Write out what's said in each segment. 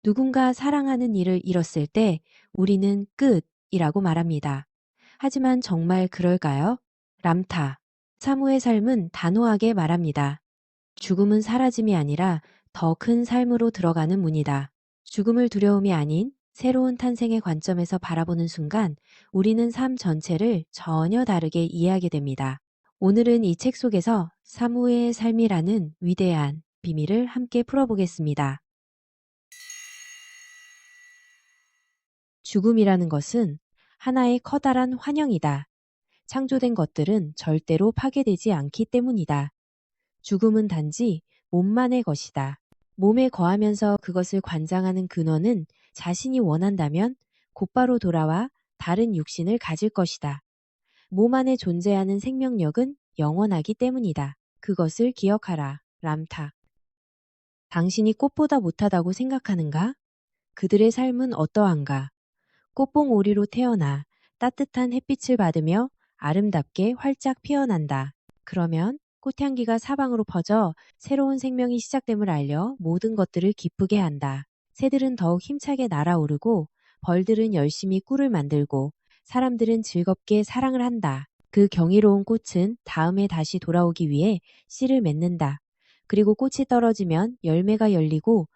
누군가 사랑하는 이를 잃었을 때 우리는 끝이라고 말합니다. 하지만 정말 그럴까요? 람타. 사무의 삶은 단호하게 말합니다. 죽음은 사라짐이 아니라 더 큰 삶으로 들어가는 문이다. 죽음을 두려움이 아닌 새로운 탄생의 관점에서 바라보는 순간 우리는 삶 전체를 전혀 다르게 이해하게 됩니다. 오늘은 이 책 속에서 사무의 삶이라는 위대한 비밀을 함께 풀어보겠습니다. 죽음이라는 것은 하나의 커다란 환영이다. 창조된 것들은 절대로 파괴되지 않기 때문이다. 죽음은 단지 몸만의 것이다. 몸에 거하면서 그것을 관장하는 근원은 자신이 원한다면 곧바로 돌아와 다른 육신을 가질 것이다. 몸 안에 존재하는 생명력은 영원하기 때문이다. 그것을 기억하라. 람타. 당신이 꽃보다 못하다고 생각하는가? 그들의 삶은 어떠한가? 꽃봉오리로 태어나 따뜻한 햇빛을 받으며 아름답게 활짝 피어난다. 그러면 꽃향기가 사방으로 퍼져 새로운 생명이 시작됨을 알려 모든 것들을 기쁘게 한다. 새들은 더욱 힘차게 날아오르고 벌들은 열심히 꿀을 만들고 사람들은 즐겁게 사랑을 한다. 그 경이로운 꽃은 다음에 다시 돌아오기 위해 씨를 맺는다. 그리고 꽃이 떨어지면 열매가 열리고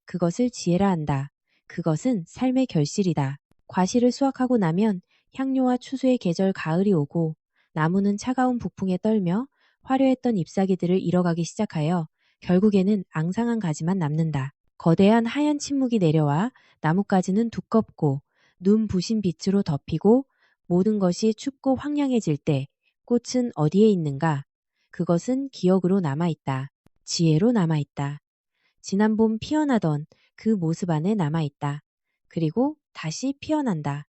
그것을 지혜라 한다. 그것은 삶의 결실이다. 과실을 수확하고 나면 향료와 추수의 계절 가을이 오고 나무는 차가운 북풍에 떨며 화려했던 잎사귀들을 잃어가기 시작하여 결국에는 앙상한 가지만 남는다. 거대한 하얀 침묵이 내려와 나뭇가지는 두껍고 눈 부신 빛으로 덮이고 모든 것이 춥고 황량해질 때 꽃은 어디에 있는가? 그것은 기억으로 남아있다. 지혜로 남아있다. 지난 봄 피어나던 그 모습 안에 남아있다. 그리고 다시 피어난다.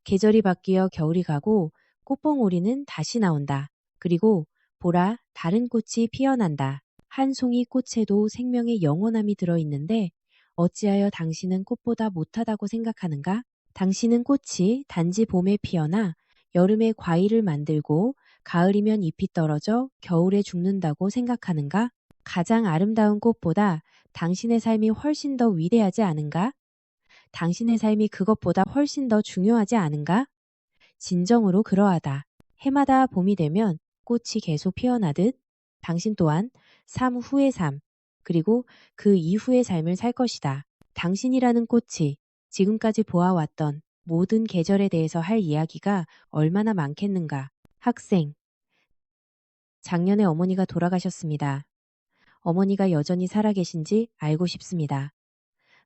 계절이 바뀌어 겨울이 가고 꽃봉오리는 다시 나온다. 그리고 보라, 다른 꽃이 피어난다. 한 송이 꽃에도 생명의 영원함이 들어있는데 어찌하여 당신은 꽃보다 못하다고 생각하는가? 당신은 꽃이 단지 봄에 피어나 여름에 과일을 만들고 가을이면 잎이 떨어져 겨울에 죽는다고 생각하는가? 가장 아름다운 꽃보다 당신의 삶이 훨씬 더 위대하지 않은가? 당신의 삶이 그것보다 훨씬 더 중요하지 않은가? 진정으로 그러하다. 해마다 봄이 되면 꽃이 계속 피어나듯 당신 또한 삶 후의 삶, 그리고 그 이후의 삶을 살 것이다. 당신이라는 꽃이 지금까지 보아왔던 모든 계절에 대해서 할 이야기가 얼마나 많겠는가. 학생, 작년에 어머니가 돌아가셨습니다. 어머니가 여전히 살아계신지 알고 싶습니다.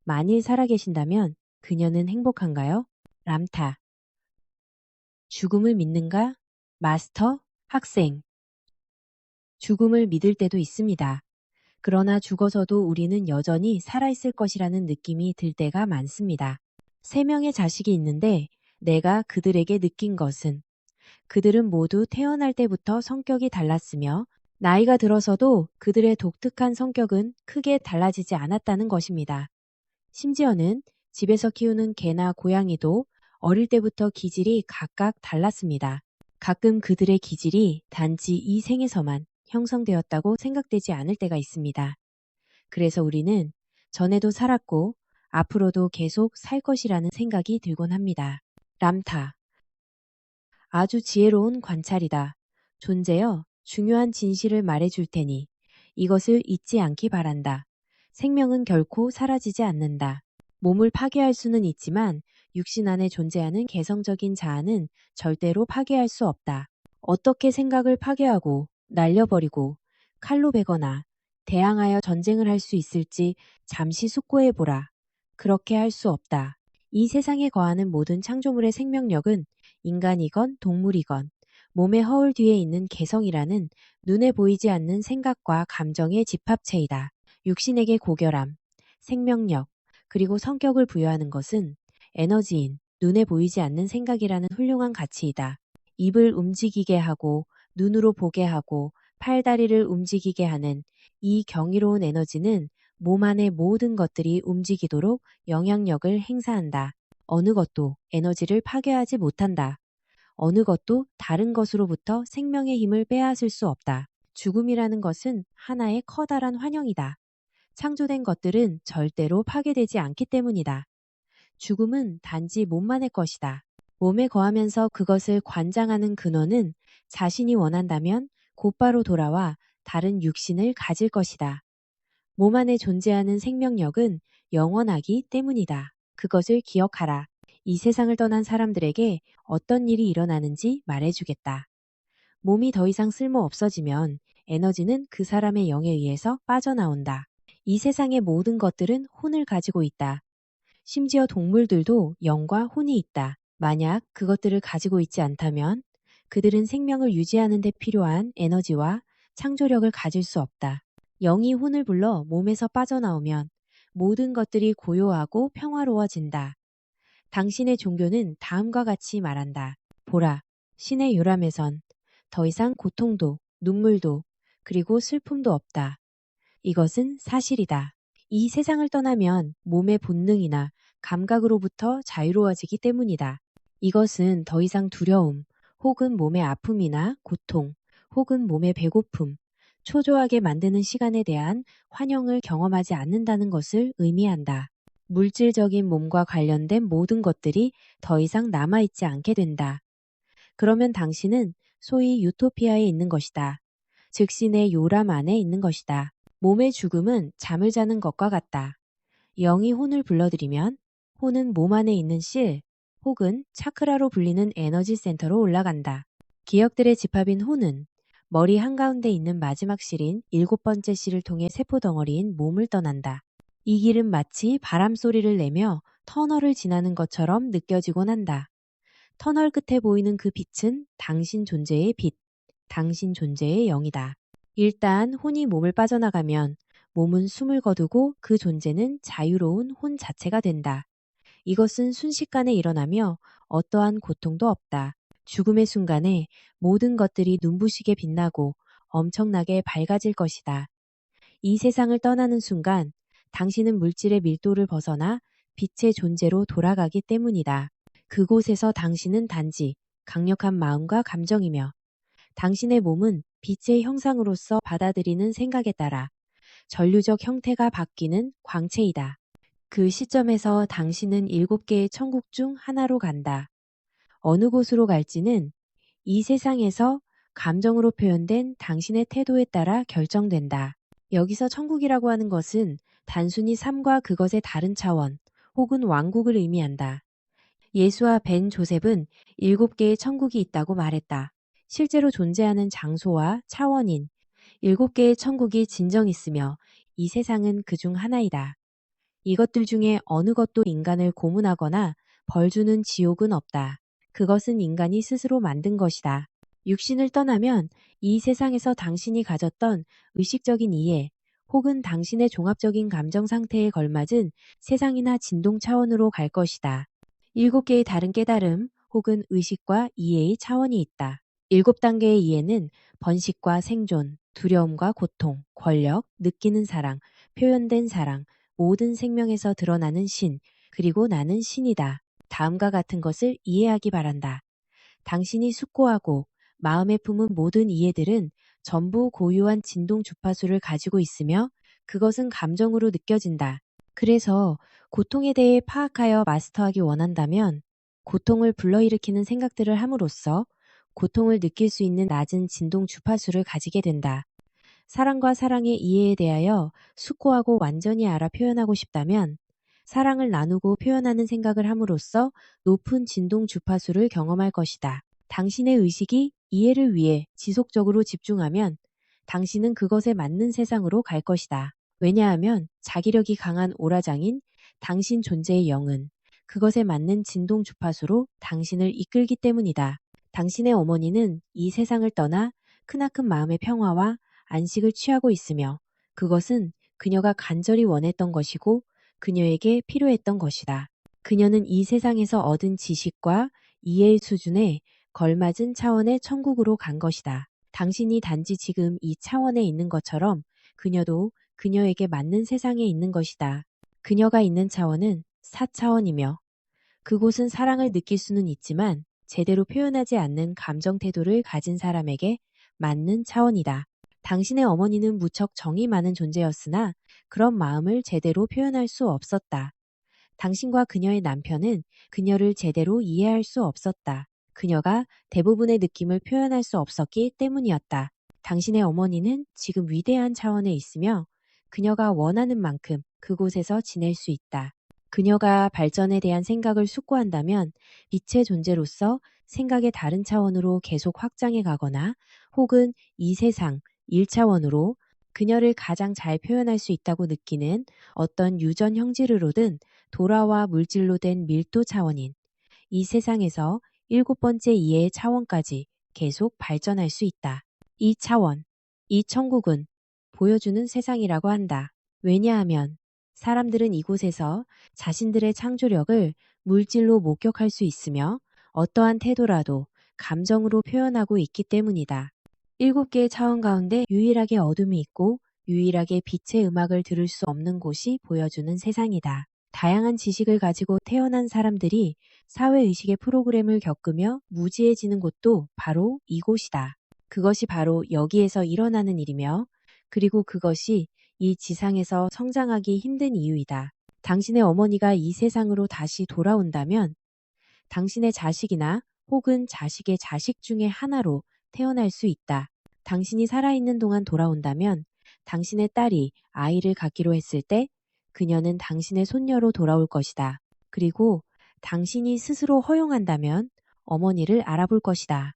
만일 살아계신다면 그녀는 행복한가요? 람타. 죽음을 믿는가? 마스터, 학생. 죽음을 믿을 때도 있습니다. 그러나 죽어서도 우리는 여전히 살아있을 것이라는 느낌이 들 때가 많습니다. 3명의 자식이 있는데 내가 그들에게 느낀 것은 그들은 모두 태어날 때부터 성격이 달랐으며 나이가 들어서도 그들의 독특한 성격은 크게 달라지지 않았다는 것입니다. 심지어는 집에서 키우는 개나 고양이도 어릴 때부터 기질이 각각 달랐습니다. 가끔 그들의 기질이 단지 이 생에서만 형성되었다고 생각되지 않을 때가 있습니다. 그래서 우리는 전에도 살았고 앞으로도 계속 살 것이라는 생각이 들곤 합니다. 람타. 아주 지혜로운 관찰이다. 존재여, 중요한 진실을 말해줄 테니 이것을 잊지 않기 바란다. 생명은 결코 사라지지 않는다. 몸을 파괴할 수는 있지만 육신 안에 존재하는 개성적인 자아는 절대로 파괴할 수 없다. 어떻게 생각을 파괴하고 날려버리고 칼로 베거나 대항하여 전쟁을 할 수 있을지 잠시 숙고해보라. 그렇게 할 수 없다. 이 세상에 거하는 모든 창조물의 생명력은 인간이건 동물이건 몸의 허울 뒤에 있는 개성이라는 눈에 보이지 않는 생각과 감정의 집합체이다. 육신에게 고결함, 생명력, 그리고 성격을 부여하는 것은 에너지인 눈에 보이지 않는 생각이라는 훌륭한 가치이다. 입을 움직이게 하고 눈으로 보게 하고 팔다리를 움직이게 하는 이 경이로운 에너지는 몸 안의 모든 것들이 움직이도록 영향력을 행사한다. 어느 것도 에너지를 파괴하지 못한다. 어느 것도 다른 것으로부터 생명의 힘을 빼앗을 수 없다. 죽음이라는 것은 하나의 커다란 환영이다. 창조된 것들은 절대로 파괴되지 않기 때문이다. 죽음은 단지 몸만의 것이다. 몸에 거하면서 그것을 관장하는 근원은 자신이 원한다면 곧바로 돌아와 다른 육신을 가질 것이다. 몸 안에 존재하는 생명력은 영원하기 때문이다. 그것을 기억하라. 이 세상을 떠난 사람들에게 어떤 일이 일어나는지 말해주겠다. 몸이 더 이상 쓸모 없어지면 에너지는 그 사람의 영에 의해서 빠져나온다. 이 세상의 모든 것들은 혼을 가지고 있다. 심지어 동물들도 영과 혼이 있다. 만약 그것들을 가지고 있지 않다면 그들은 생명을 유지하는 데 필요한 에너지와 창조력을 가질 수 없다. 영이 혼을 불러 몸에서 빠져나오면 모든 것들이 고요하고 평화로워진다. 당신의 종교는 다음과 같이 말한다. 보라, 신의 요람에선 더 이상 고통도, 눈물도, 그리고 슬픔도 없다. 이것은 사실이다. 이 세상을 떠나면 몸의 본능이나 감각으로부터 자유로워지기 때문이다. 이것은 더 이상 두려움, 혹은 몸의 아픔이나 고통, 혹은 몸의 배고픔, 초조하게 만드는 시간에 대한 환영을 경험하지 않는다는 것을 의미한다. 물질적인 몸과 관련된 모든 것들이 더 이상 남아있지 않게 된다. 그러면 당신은 소위 유토피아에 있는 것이다. 즉 신의 요람 안에 있는 것이다. 몸의 죽음은 잠을 자는 것과 같다. 영이 혼을 불러들이면 혼은 몸 안에 있는 실 혹은 차크라로 불리는 에너지 센터로 올라간다. 기억들의 집합인 혼은 머리 한가운데 있는 마지막 실인 7번째 실을 통해 세포 덩어리인 몸을 떠난다. 이 길은 마치 바람 소리를 내며 터널을 지나는 것처럼 느껴지곤 한다. 터널 끝에 보이는 그 빛은 당신 존재의 빛, 당신 존재의 영이다. 일단 혼이 몸을 빠져나가면 몸은 숨을 거두고 그 존재는 자유로운 혼 자체가 된다. 이것은 순식간에 일어나며 어떠한 고통도 없다. 죽음의 순간에 모든 것들이 눈부시게 빛나고 엄청나게 밝아질 것이다. 이 세상을 떠나는 순간 당신은 물질의 밀도를 벗어나 빛의 존재로 돌아가기 때문이다. 그곳에서 당신은 단지 강력한 마음과 감정이며 당신의 몸은 빛의 형상으로서 받아들이는 생각에 따라 전류적 형태가 바뀌는 광체이다. 그 시점에서 당신은 7개의 천국 중 하나로 간다. 어느 곳으로 갈지는 이 세상에서 감정으로 표현된 당신의 태도에 따라 결정된다. 여기서 천국이라고 하는 것은 단순히 삶과 그것의 다른 차원 혹은 왕국을 의미한다. 예수와 벤 조셉은 7개의 천국이 있다고 말했다. 실제로 존재하는 장소와 차원인 7개의 천국이 진정 있으며 이 세상은 그 중 하나이다. 이것들 중에 어느 것도 인간을 고문하거나 벌 주는 지옥은 없다. 그것은 인간이 스스로 만든 것이다. 육신을 떠나면 이 세상에서 당신이 가졌던 의식적인 이해 혹은 당신의 종합적인 감정 상태에 걸맞은 세상이나 진동 차원으로 갈 것이다. 7개의 다른 깨달음 혹은 의식과 이해의 차원이 있다. 7단계의 이해는 번식과 생존, 두려움과 고통, 권력, 느끼는 사랑, 표현된 사랑, 모든 생명에서 드러나는 신, 그리고 나는 신이다. 다음과 같은 것을 이해하기 바란다. 당신이 숙고하고 마음에 품은 모든 이해들은 전부 고유한 진동 주파수를 가지고 있으며 그것은 감정으로 느껴진다. 그래서 고통에 대해 파악하여 마스터하기 원한다면 고통을 불러일으키는 생각들을 함으로써 고통을 느낄 수 있는 낮은 진동 주파수를 가지게 된다. 사랑과 사랑의 이해에 대하여 숙고하고 완전히 알아 표현하고 싶다면 사랑을 나누고 표현하는 생각을 함으로써 높은 진동 주파수를 경험할 것이다. 당신의 의식이 이해를 위해 지속적으로 집중하면 당신은 그것에 맞는 세상으로 갈 것이다. 왜냐하면 자기력이 강한 오라장인 당신 존재의 영은 그것에 맞는 진동 주파수로 당신을 이끌기 때문이다. 당신의 어머니는 이 세상을 떠나 크나큰 마음의 평화와 안식을 취하고 있으며 그것은 그녀가 간절히 원했던 것이고 그녀에게 필요했던 것이다. 그녀는 이 세상에서 얻은 지식과 이해의 수준에 걸맞은 차원의 천국으로 간 것이다. 당신이 단지 지금 이 차원에 있는 것처럼 그녀도 그녀에게 맞는 세상에 있는 것이다. 그녀가 있는 차원은 4차원이며 그곳은 사랑을 느낄 수는 있지만 제대로 표현하지 않는 감정 태도를 가진 사람에게 맞는 차원이다. 당신의 어머니는 무척 정이 많은 존재였으나 그런 마음을 제대로 표현할 수 없었다. 당신과 그녀의 남편은 그녀를 제대로 이해할 수 없었다. 그녀가 대부분의 느낌을 표현할 수 없었기 때문이었다. 당신의 어머니는 지금 위대한 차원에 있으며 그녀가 원하는 만큼 그곳에서 지낼 수 있다. 그녀가 발전에 대한 생각을 숙고한다면 빛의 존재로서 생각의 다른 차원으로 계속 확장해 가거나 혹은 이 세상 1차원으로 그녀를 가장 잘 표현할 수 있다고 느끼는 어떤 유전 형질로든 돌아와 물질로 된 밀도 차원인 이 세상에서 7번째 이해의 차원까지 계속 발전할 수 있다. 이 차원, 이 천국은 보여주는 세상이라고 한다. 왜냐하면 사람들은 이곳에서 자신들의 창조력을 물질로 목격할 수 있으며 어떠한 태도라도 감정으로 표현하고 있기 때문이다. 7개의 차원 가운데 유일하게 어둠이 있고 유일하게 빛의 음악을 들을 수 없는 곳이 보여주는 세상이다. 다양한 지식을 가지고 태어난 사람들이 사회의식의 프로그램을 겪으며 무지해지는 곳도 바로 이곳이다. 그것이 바로 여기에서 일어나는 일이며 그리고 그것이 이 지상에서 성장하기 힘든 이유이다. 당신의 어머니가 이 세상으로 다시 돌아온다면 당신의 자식이나 혹은 자식의 자식 중에 하나로 태어날 수 있다. 당신이 살아있는 동안 돌아온다면 당신의 딸이 아이를 갖기로 했을 때 그녀는 당신의 손녀로 돌아올 것이다. 그리고 당신이 스스로 허용한다면 어머니를 알아볼 것이다.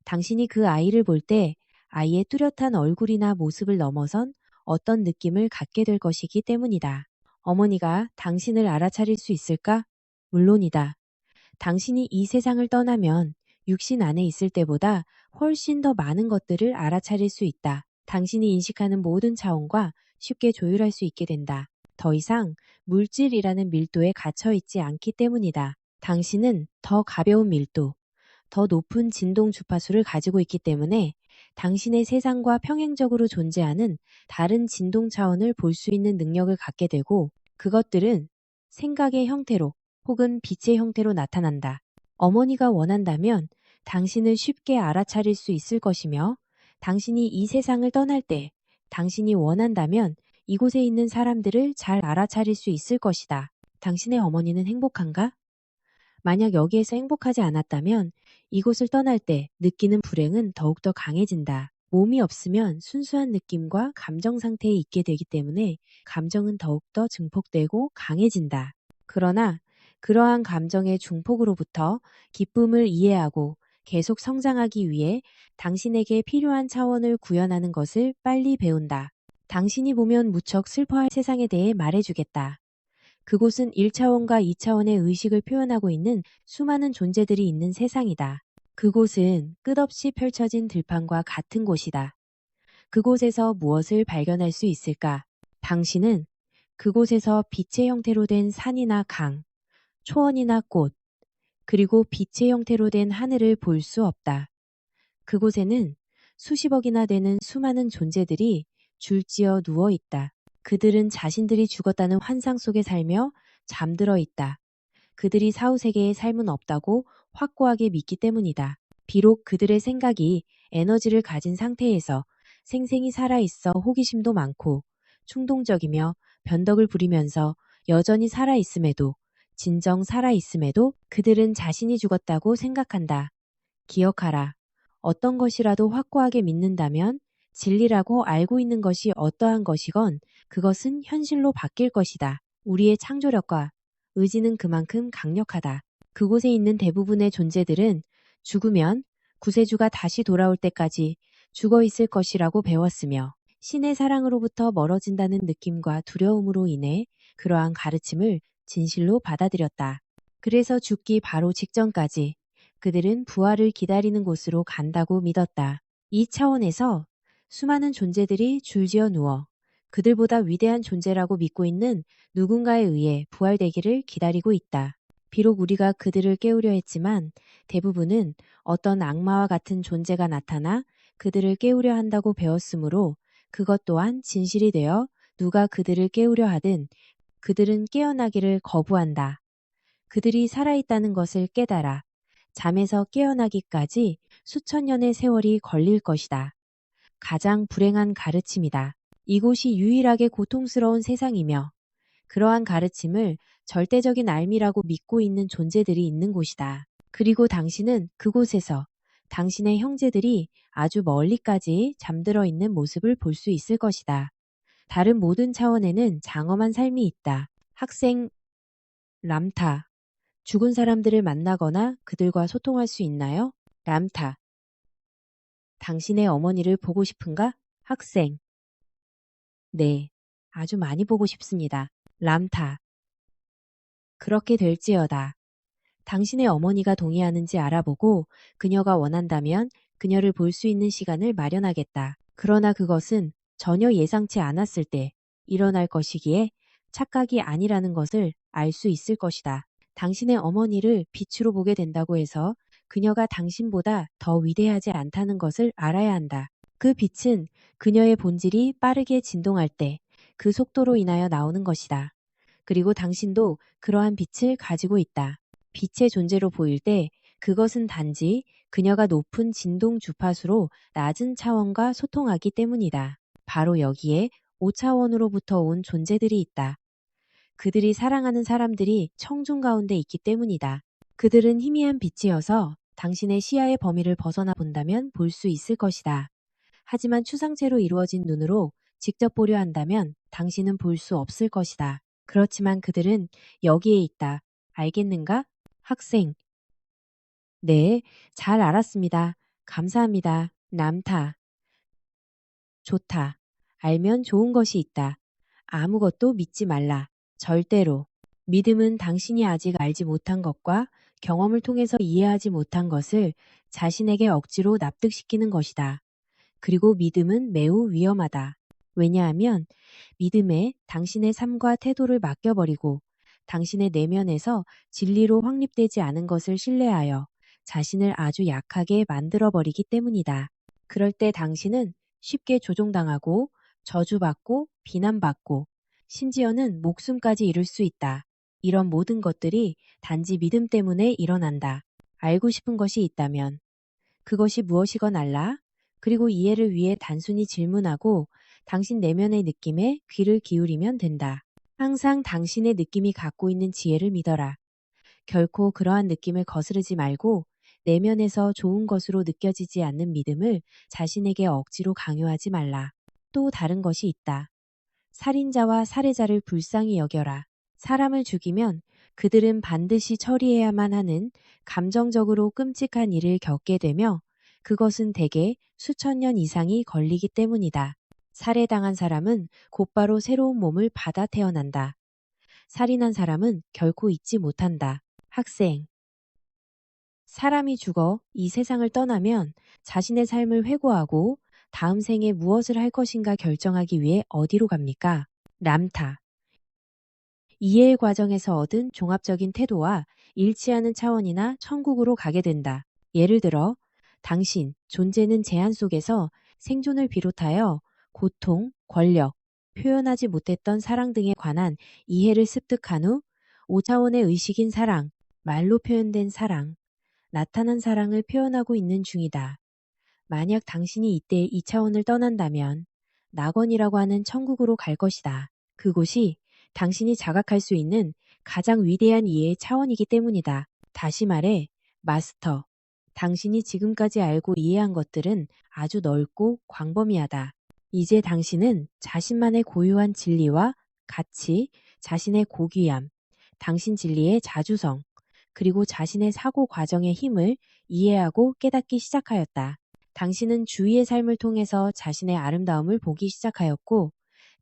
당신이 그 아이를 볼 때 아이의 뚜렷한 얼굴이나 모습을 넘어선 어떤 느낌을 갖게 될 것이기 때문이다. 어머니가 당신을 알아차릴 수 있을까? 물론이다. 당신이 이 세상을 떠나면 육신 안에 있을 때보다 훨씬 더 많은 것들을 알아차릴 수 있다. 당신이 인식하는 모든 차원과 쉽게 조율할 수 있게 된다. 더 이상 물질이라는 밀도에 갇혀 있지 않기 때문이다. 당신은 더 가벼운 밀도, 더 높은 진동 주파수를 가지고 있기 때문에 당신의 세상과 평행적으로 존재하는 다른 진동 차원을 볼 수 있는 능력을 갖게 되고 그것들은 생각의 형태로 혹은 빛의 형태로 나타난다. 어머니가 원한다면 당신을 쉽게 알아차릴 수 있을 것이며 당신이 이 세상을 떠날 때 당신이 원한다면 이곳에 있는 사람들을 잘 알아차릴 수 있을 것이다. 당신의 어머니는 행복한가? 만약 여기에서 행복하지 않았다면 이곳을 떠날 때 느끼는 불행은 더욱더 강해진다. 몸이 없으면 순수한 느낌과 감정 상태에 있게 되기 때문에 감정은 더욱더 증폭되고 강해진다. 그러나 그러한 감정의 중폭으로부터 기쁨을 이해하고 계속 성장하기 위해 당신에게 필요한 차원을 구현하는 것을 빨리 배운다. 당신이 보면 무척 슬퍼할 세상에 대해 말해주겠다. 그곳은 1차원과 2차원의 의식을 표현하고 있는 수많은 존재들이 있는 세상이다. 그곳은 끝없이 펼쳐진 들판과 같은 곳이다. 그곳에서 무엇을 발견할 수 있을까? 당신은 그곳에서 빛의 형태로 된 산이나 강, 초원이나 꽃, 그리고 빛의 형태로 된 하늘을 볼 수 없다. 그곳에는 수십억이나 되는 수많은 존재들이 줄지어 누워 있다. 그들은 자신들이 죽었다는 환상 속에 살며 잠들어 있다. 그들이 사후세계의 삶은 없다고 확고하게 믿기 때문이다. 비록 그들의 생각이 에너지를 가진 상태에서 생생히 살아있어 호기심도 많고 충동적이며 변덕을 부리면서 여전히 살아있음에도 진정 살아있음에도 그들은 자신이 죽었다고 생각한다. 기억하라. 어떤 것이라도 확고하게 믿는다면 진리라고 알고 있는 것이 어떠한 것이건 그것은 현실로 바뀔 것이다. 우리의 창조력과 의지는 그만큼 강력하다. 그곳에 있는 대부분의 존재들은 죽으면 구세주가 다시 돌아올 때까지 죽어 있을 것이라고 배웠으며 신의 사랑으로부터 멀어진다는 느낌과 두려움으로 인해 그러한 가르침을 진실로 받아들였다. 그래서 죽기 바로 직전까지 그들은 부활을 기다리는 곳으로 간다고 믿었다. 이 차원에서 수많은 존재들이 줄지어 누워 그들보다 위대한 존재라고 믿고 있는 누군가에 의해 부활되기를 기다리고 있다. 비록 우리가 그들을 깨우려 했지만 대부분은 어떤 악마와 같은 존재가 나타나 그들을 깨우려 한다고 배웠으므로 그것 또한 진실이 되어 누가 그들을 깨우려 하든 그들은 깨어나기를 거부한다. 그들이 살아있다는 것을 깨달아 잠에서 깨어나기까지 수천 년의 세월이 걸릴 것이다. 가장 불행한 가르침이다. 이곳이 유일하게 고통스러운 세상이며 그러한 가르침을 절대적인 알미라고 믿고 있는 존재들이 있는 곳이다. 그리고 당신은 그곳에서 당신의 형제들이 아주 멀리까지 잠들어 있는 모습을 볼 수 있을 것이다. 다른 모든 차원에는 장엄한 삶이 있다. 학생 람타, 죽은 사람들을 만나거나 그들과 소통할 수 있나요? 람타, 당신의 어머니를 보고 싶은가? 학생, 네, 아주 많이 보고 싶습니다. 람타, 그렇게 될지어다. 당신의 어머니가 동의하는지 알아보고 그녀가 원한다면 그녀를 볼 수 있는 시간을 마련하겠다. 그러나 그것은 전혀 예상치 않았을 때 일어날 것이기에 착각이 아니라는 것을 알 수 있을 것이다. 당신의 어머니를 빛으로 보게 된다고 해서 그녀가 당신보다 더 위대하지 않다는 것을 알아야 한다. 그 빛은 그녀의 본질이 빠르게 진동할 때 그 속도로 인하여 나오는 것이다. 그리고 당신도 그러한 빛을 가지고 있다. 빛의 존재로 보일 때 그것은 단지 그녀가 높은 진동 주파수로 낮은 차원과 소통하기 때문이다. 바로 여기에 5차원으로부터 온 존재들이 있다. 그들이 사랑하는 사람들이 청중 가운데 있기 때문이다. 그들은 희미한 빛이어서 당신의 시야의 범위를 벗어나 본다면 볼 수 있을 것이다. 하지만 추상체로 이루어진 눈으로 직접 보려 한다면 당신은 볼 수 없을 것이다. 그렇지만 그들은 여기에 있다. 알겠는가? 학생. 네, 잘 알았습니다. 감사합니다. 남타. 좋다. 알면 좋은 것이 있다. 아무것도 믿지 말라. 절대로. 믿음은 당신이 아직 알지 못한 것과 경험을 통해서 이해하지 못한 것을 자신에게 억지로 납득시키는 것이다. 그리고 믿음은 매우 위험하다. 왜냐하면 믿음에 당신의 삶과 태도를 맡겨버리고 당신의 내면에서 진리로 확립되지 않은 것을 신뢰하여 자신을 아주 약하게 만들어버리기 때문이다. 그럴 때 당신은 쉽게 조종당하고 저주받고 비난받고 심지어는 목숨까지 잃을 수 있다. 이런 모든 것들이 단지 믿음 때문에 일어난다. 알고 싶은 것이 있다면 그것이 무엇이건 알라. 그리고 이해를 위해 단순히 질문하고 당신 내면의 느낌에 귀를 기울이면 된다. 항상 당신의 느낌이 갖고 있는 지혜를 믿어라. 결코 그러한 느낌을 거스르지 말고 내면에서 좋은 것으로 느껴지지 않는 믿음을 자신에게 억지로 강요하지 말라. 또 다른 것이 있다. 살인자와 살해자를 불쌍히 여겨라. 사람을 죽이면 그들은 반드시 처리해야만 하는 감정적으로 끔찍한 일을 겪게 되며 그것은 대개 수천 년 이상이 걸리기 때문이다. 살해당한 사람은 곧바로 새로운 몸을 받아 태어난다. 살인한 사람은 결코 잊지 못한다. 학생. 사람이 죽어 이 세상을 떠나면 자신의 삶을 회고하고 다음 생에 무엇을 할 것인가 결정하기 위해 어디로 갑니까? 람타. 이해의 과정에서 얻은 종합적인 태도와 일치하는 차원이나 천국으로 가게 된다. 예를 들어, 당신, 존재는 제한 속에서 생존을 비롯하여 고통, 권력, 표현하지 못했던 사랑 등에 관한 이해를 습득한 후 5차원의 의식인 사랑, 말로 표현된 사랑, 나타난 사랑을 표현하고 있는 중이다. 만약 당신이 이때 2차원을 떠난다면 낙원이라고 하는 천국으로 갈 것이다. 그곳이 당신이 자각할 수 있는 가장 위대한 이해의 차원이기 때문이다. 다시 말해, 마스터. 당신이 지금까지 알고 이해한 것들은 아주 넓고 광범위하다. 이제 당신은 자신만의 고유한 진리와 가치, 자신의 고귀함, 당신 진리의 자주성, 그리고 자신의 사고 과정의 힘을 이해하고 깨닫기 시작하였다. 당신은 주위의 삶을 통해서 자신의 아름다움을 보기 시작하였고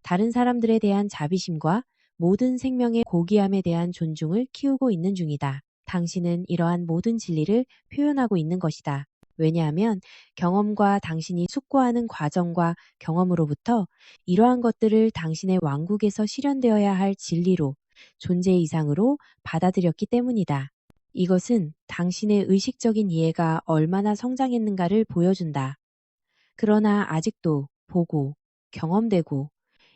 다른 사람들에 대한 자비심과 모든 생명의 고귀함에 대한 존중을 키우고 있는 중이다. 당신은 이러한 모든 진리를 표현하고 있는 것이다. 왜냐하면 경험과 당신이 숙고하는 과정과 경험으로부터 이러한 것들을 당신의 왕국에서 실현되어야 할 진리로 존재 이상으로 받아들였기 때문이다. 이것은 당신의 의식적인 이해가 얼마나 성장했는가를 보여준다. 그러나 아직도 보고, 경험되고,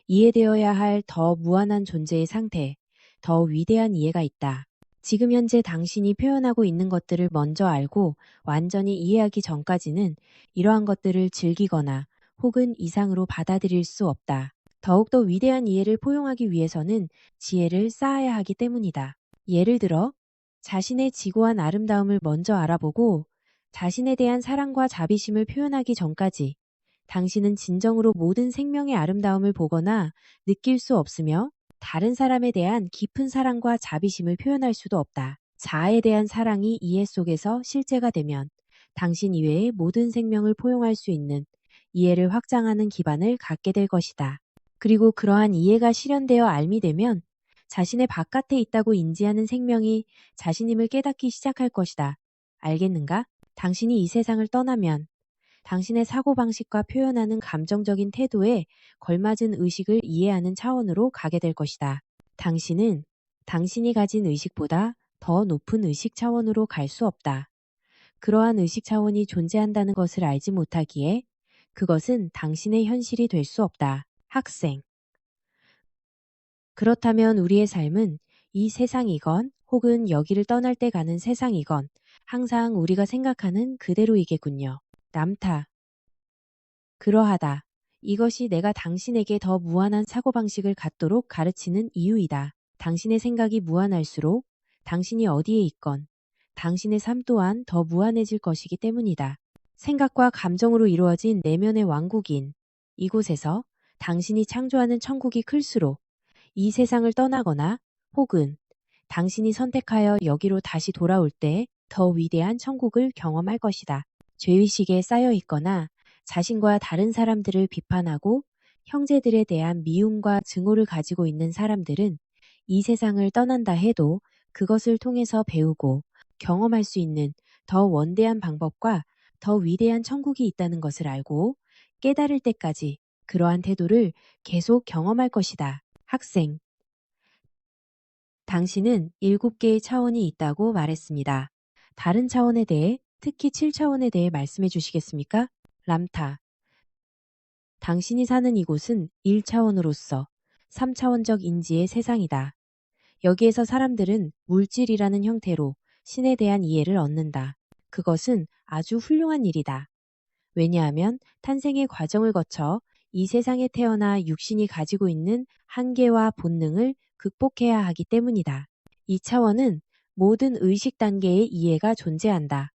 이해되어야 할 더 무한한 존재의 상태, 더 위대한 이해가 있다. 지금 현재 당신이 표현하고 있는 것들을 먼저 알고 완전히 이해하기 전까지는 이러한 것들을 즐기거나 혹은 이상으로 받아들일 수 없다. 더욱더 위대한 이해를 포용하기 위해서는 지혜를 쌓아야 하기 때문이다. 예를 들어, 자신의 지고한 아름다움을 먼저 알아보고 자신에 대한 사랑과 자비심을 표현하기 전까지 당신은 진정으로 모든 생명의 아름다움을 보거나 느낄 수 없으며 다른 사람에 대한 깊은 사랑과 자비심을 표현할 수도 없다. 자아에 대한 사랑이 이해 속에서 실제가 되면 당신 이외의 모든 생명을 포용할 수 있는 이해를 확장하는 기반을 갖게 될 것이다. 그리고 그러한 이해가 실현되어 알미 되면 자신의 바깥에 있다고 인지하는 생명이 자신임을 깨닫기 시작할 것이다. 알겠는가? 당신이 이 세상을 떠나면 당신의 사고방식과 표현하는 감정적인 태도에 걸맞은 의식을 이해하는 차원으로 가게 될 것이다. 당신은 당신이 가진 의식보다 더 높은 의식 차원으로 갈 수 없다. 그러한 의식 차원이 존재한다는 것을 알지 못하기에 그것은 당신의 현실이 될 수 없다. 학생. 그렇다면 우리의 삶은 이 세상이건 혹은 여기를 떠날 때 가는 세상이건 항상 우리가 생각하는 그대로이겠군요. 남타. 그러하다. 이것이 내가 당신에게 더 무한한 사고방식을 갖도록 가르치는 이유이다. 당신의 생각이 무한할수록 당신이 어디에 있건 당신의 삶 또한 더 무한해질 것이기 때문이다. 생각과 감정으로 이루어진 내면의 왕국인 이곳에서 당신이 창조하는 천국이 클수록 이 세상을 떠나거나 혹은 당신이 선택하여 여기로 다시 돌아올 때 더 위대한 천국을 경험할 것이다. 죄의식에 쌓여 있거나 자신과 다른 사람들을 비판하고 형제들에 대한 미움과 증오를 가지고 있는 사람들은 이 세상을 떠난다 해도 그것을 통해서 배우고 경험할 수 있는 더 원대한 방법과 더 위대한 천국이 있다는 것을 알고 깨달을 때까지 그러한 태도를 계속 경험할 것이다. 학생. 당신은 7개의 차원이 있다고 말했습니다. 다른 차원에 대해, 특히 7차원에 대해 말씀해 주시겠습니까? 람타. 당신이 사는 이곳은 1차원으로서 3차원적 인지의 세상이다. 여기에서 사람들은 물질이라는 형태로 신에 대한 이해를 얻는다. 그것은 아주 훌륭한 일이다. 왜냐하면 탄생의 과정을 거쳐 이 세상에 태어나 육신이 가지고 있는 한계와 본능을 극복해야 하기 때문이다. 이 차원은 모든 의식 단계의 이해가 존재한다.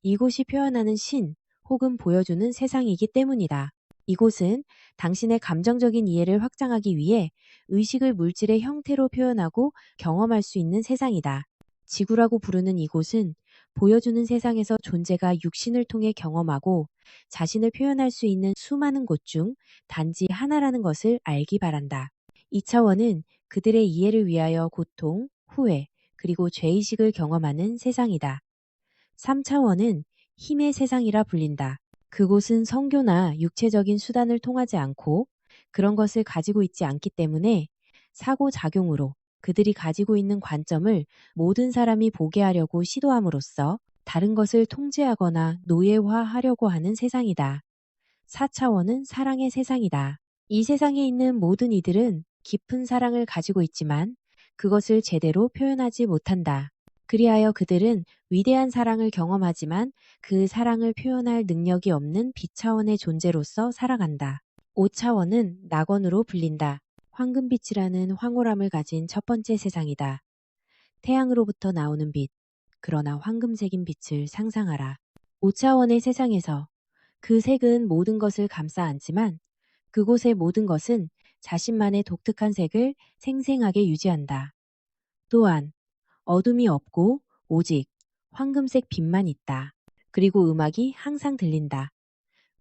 이곳이 표현하는 신 혹은 보여주는 세상이기 때문이다. 이곳은 당신의 감정적인 이해를 확장하기 위해 의식을 물질의 형태로 표현하고 경험할 수 있는 세상이다. 지구라고 부르는 이곳은 보여주는 세상에서 존재가 육신을 통해 경험하고 자신을 표현할 수 있는 수많은 곳 중 단지 하나라는 것을 알기 바란다. 이 차원은 그들의 이해를 위하여 고통, 후회, 그리고 죄의식을 경험하는 세상이다. 3차원은 힘의 세상이라 불린다. 그곳은 성교나 육체적인 수단을 통하지 않고 그런 것을 가지고 있지 않기 때문에 사고작용으로 그들이 가지고 있는 관점을 모든 사람이 보게 하려고 시도함으로써 다른 것을 통제하거나 노예화하려고 하는 세상이다. 4차원은 사랑의 세상이다. 이 세상에 있는 모든 이들은 깊은 사랑을 가지고 있지만 그것을 제대로 표현하지 못한다. 그리하여 그들은 위대한 사랑을 경험하지만 그 사랑을 표현할 능력이 없는 비차원의 존재로서 살아간다. 5차원은 낙원으로 불린다. 황금빛이라는 황홀함을 가진 첫 번째 세상이다. 태양으로부터 나오는 빛, 그러나 황금색인 빛을 상상하라. 5차원의 세상에서 그 색은 모든 것을 감싸 안지만 그곳의 모든 것은 자신만의 독특한 색을 생생하게 유지한다. 또한 어둠이 없고 오직 황금색 빛만 있다. 그리고 음악이 항상 들린다.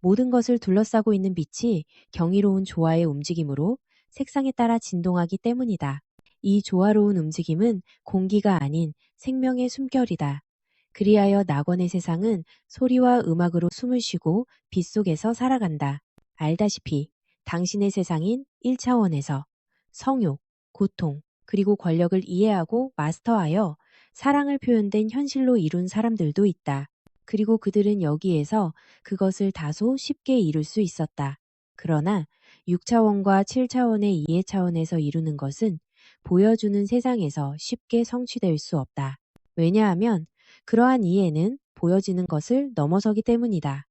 모든 것을 둘러싸고 있는 빛이 경이로운 조화의 움직임으로 색상에 따라 진동하기 때문이다. 이 조화로운 움직임은 공기가 아닌 생명의 숨결이다. 그리하여 낙원의 세상은 소리와 음악으로 숨을 쉬고 빛 속에서 살아간다. 알다시피 당신의 세상인 1차원에서 성욕, 고통, 그리고 권력을 이해하고 마스터하여 사랑을 표현된 현실로 이룬 사람들도 있다. 그리고 그들은 여기에서 그것을 다소 쉽게 이룰 수 있었다. 그러나 6차원과 7차원의 이해 차원에서 이루는 것은 보여주는 세상에서 쉽게 성취될 수 없다. 왜냐하면 그러한 이해는 보여지는 것을 넘어서기 때문이다.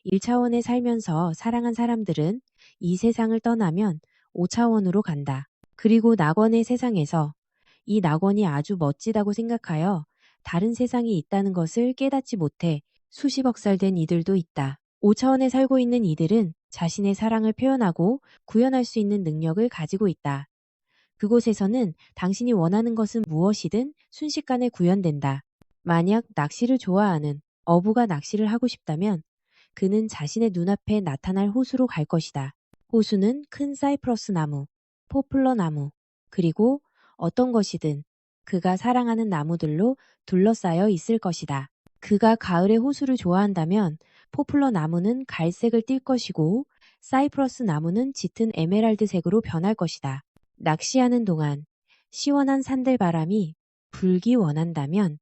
1차원에 살면서 사랑한 사람들은 이 세상을 떠나면 5차원으로 간다. 그리고 낙원의 세상에서 이 낙원이 아주 멋지다고 생각하여 다른 세상이 있다는 것을 깨닫지 못해 수십억 살 된 이들도 있다. 5차원에 살고 있는 이들은 자신의 사랑을 표현하고 구현할 수 있는 능력을 가지고 있다. 그곳에서는 당신이 원하는 것은 무엇이든 순식간에 구현된다. 만약 낚시를 좋아하는 어부가 낚시를 하고 싶다면 그는 자신의 눈앞에 나타날 호수로 갈 것이다. 호수는 큰 사이프러스 나무, 포플러 나무, 그리고 어떤 것이든 그가 사랑하는 나무들로 둘러싸여 있을 것이다. 그가 가을의 호수를 좋아한다면 포플러 나무는 갈색을 띨 것이고 사이프러스 나무는 짙은 에메랄드색으로 변할 것이다. 낚시하는 동안 시원한 산들바람이 불기 원한다면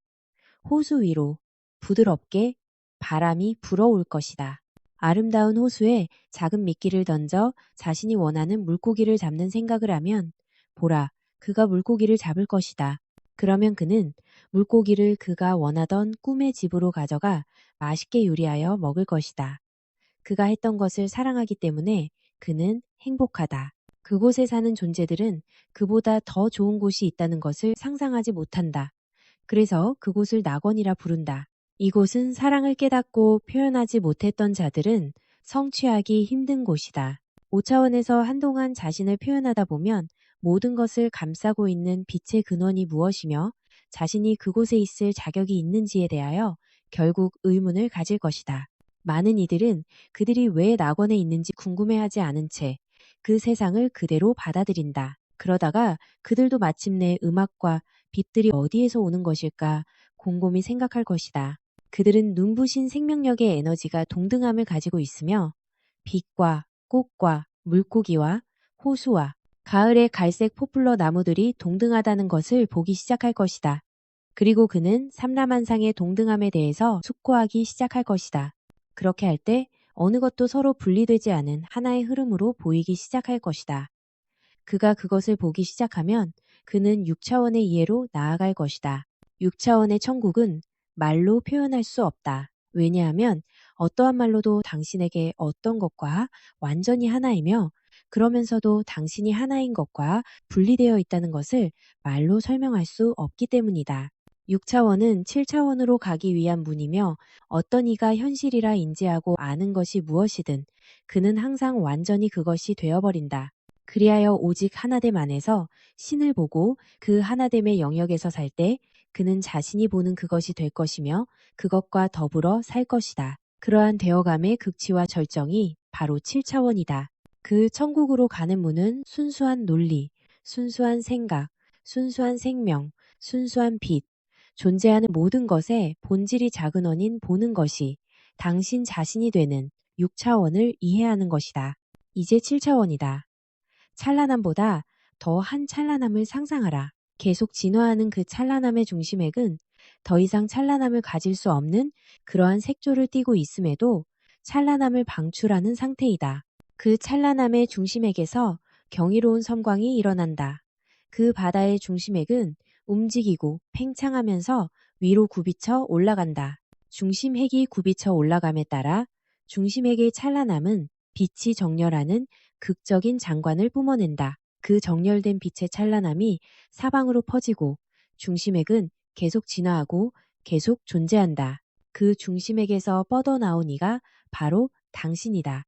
호수 위로 부드럽게 바람이 불어올 것이다. 아름다운 호수에 작은 미끼를 던져 자신이 원하는 물고기를 잡는 생각을 하면 보라, 그가 물고기를 잡을 것이다. 그러면 그는 물고기를 그가 원하던 꿈의 집으로 가져가 맛있게 요리하여 먹을 것이다. 그가 했던 것을 사랑하기 때문에 그는 행복하다. 그곳에 사는 존재들은 그보다 더 좋은 곳이 있다는 것을 상상하지 못한다. 그래서 그곳을 낙원이라 부른다. 이곳은 사랑을 깨닫고 표현하지 못했던 자들은 성취하기 힘든 곳이다. 5차원에서 한동안 자신을 표현하다 보면 모든 것을 감싸고 있는 빛의 근원이 무엇이며 자신이 그곳에 있을 자격이 있는지에 대하여 결국 의문을 가질 것이다. 많은 이들은 그들이 왜 낙원에 있는지 궁금해하지 않은 채 그 세상을 그대로 받아들인다. 그러다가 그들도 마침내 음악과 빛들이 어디에서 오는 것일까 곰곰이 생각할 것이다. 그들은 눈부신 생명력의 에너지가 동등함을 가지고 있으며 빛과 꽃과 물고기와 호수와 가을의 갈색 포플러 나무들이 동등하다는 것을 보기 시작할 것이다. 그리고 그는 삼라만상의 동등함에 대해서 숙고하기 시작할 것이다. 그렇게 할 때 어느 것도 서로 분리되지 않은 하나의 흐름으로 보이기 시작할 것이다. 그가 그것을 보기 시작하면 그는 6차원의 이해로 나아갈 것이다. 6차원의 천국은 말로 표현할 수 없다. 왜냐하면 어떠한 말로도 당신에게 어떤 것과 완전히 하나이며 그러면서도 당신이 하나인 것과 분리되어 있다는 것을 말로 설명할 수 없기 때문이다. 6차원은 7차원으로 가기 위한 문이며 어떤 이가 현실이라 인지하고 아는 것이 무엇이든 그는 항상 완전히 그것이 되어버린다. 그리하여 오직 하나됨 안에서 신을 보고 그 하나됨의 영역에서 살 때 그는 자신이 보는 그것이 될 것이며 그것과 더불어 살 것이다. 그러한 되어감의 극치와 절정이 바로 7차원이다. 그 천국으로 가는 문은 순수한 논리, 순수한 생각, 순수한 생명, 순수한 빛, 존재하는 모든 것의 본질이 작은 원인 보는 것이 당신 자신이 되는 6차원을 이해하는 것이다. 이제 7차원이다. 찬란함보다 더한 찬란함을 상상하라. 계속 진화하는 그 찬란함의 중심액은 더 이상 찬란함을 가질 수 없는 그러한 색조를 띠고 있음에도 찬란함을 방출하는 상태이다. 그 찬란함의 중심액에서 경이로운 섬광이 일어난다. 그 바다의 중심액은 움직이고 팽창하면서 위로 굽이쳐 올라간다. 중심핵이 굽이쳐 올라감에 따라 중심핵의 찬란함은 빛이 정렬하는 극적인 장관을 뿜어낸다. 그 정렬된 빛의 찬란함이 사방으로 퍼지고 중심액은 계속 진화하고 계속 존재한다. 그 중심액에서 뻗어나온 이가 바로 당신이다.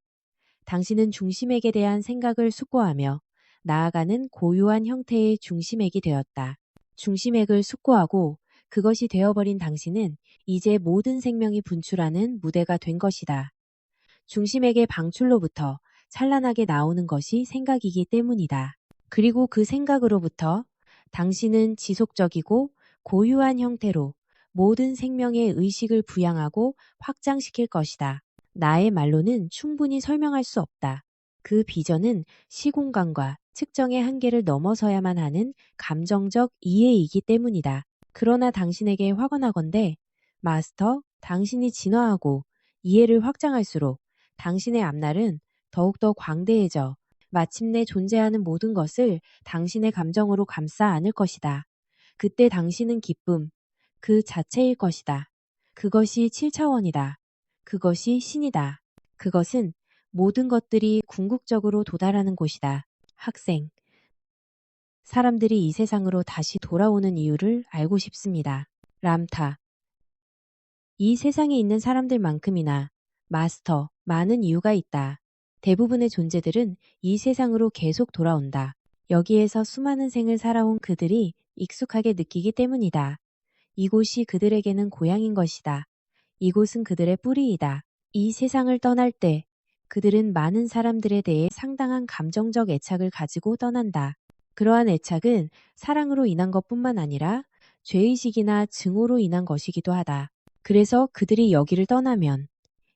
당신은 중심액에 대한 생각을 숙고하며 나아가는 고유한 형태의 중심액이 되었다. 중심액을 숙고하고 그것이 되어버린 당신은 이제 모든 생명이 분출하는 무대가 된 것이다. 중심액의 방출로부터 찬란하게 나오는 것이 생각이기 때문이다. 그리고 그 생각으로부터 당신은 지속적이고 고유한 형태로 모든 생명의 의식을 부양하고 확장시킬 것이다. 나의 말로는 충분히 설명할 수 없다. 그 비전은 시공간과 측정의 한계를 넘어서야만 하는 감정적 이해이기 때문이다. 그러나 당신에게 확언하건대 마스터, 당신이 진화하고 이해를 확장할수록 당신의 앞날은 더욱더 광대해져 마침내 존재하는 모든 것을 당신의 감정으로 감싸 안을 것이다. 그때 당신은 기쁨, 그 자체일 것이다. 그것이 7차원이다. 그것이 신이다. 그것은 모든 것들이 궁극적으로 도달하는 곳이다. 학생. 사람들이 이 세상으로 다시 돌아오는 이유를 알고 싶습니다. 람타. 이 세상에 있는 사람들만큼이나 마스터, 많은 이유가 있다. 대부분의 존재들은 이 세상으로 계속 돌아온다. 여기에서 수많은 생을 살아온 그들이 익숙하게 느끼기 때문이다. 이곳이 그들에게는 고향인 것이다. 이곳은 그들의 뿌리이다. 이 세상을 떠날 때 그들은 많은 사람들에 대해 상당한 감정적 애착을 가지고 떠난다. 그러한 애착은 사랑으로 인한 것뿐만 아니라 죄의식이나 증오로 인한 것이기도 하다. 그래서 그들이 여기를 떠나면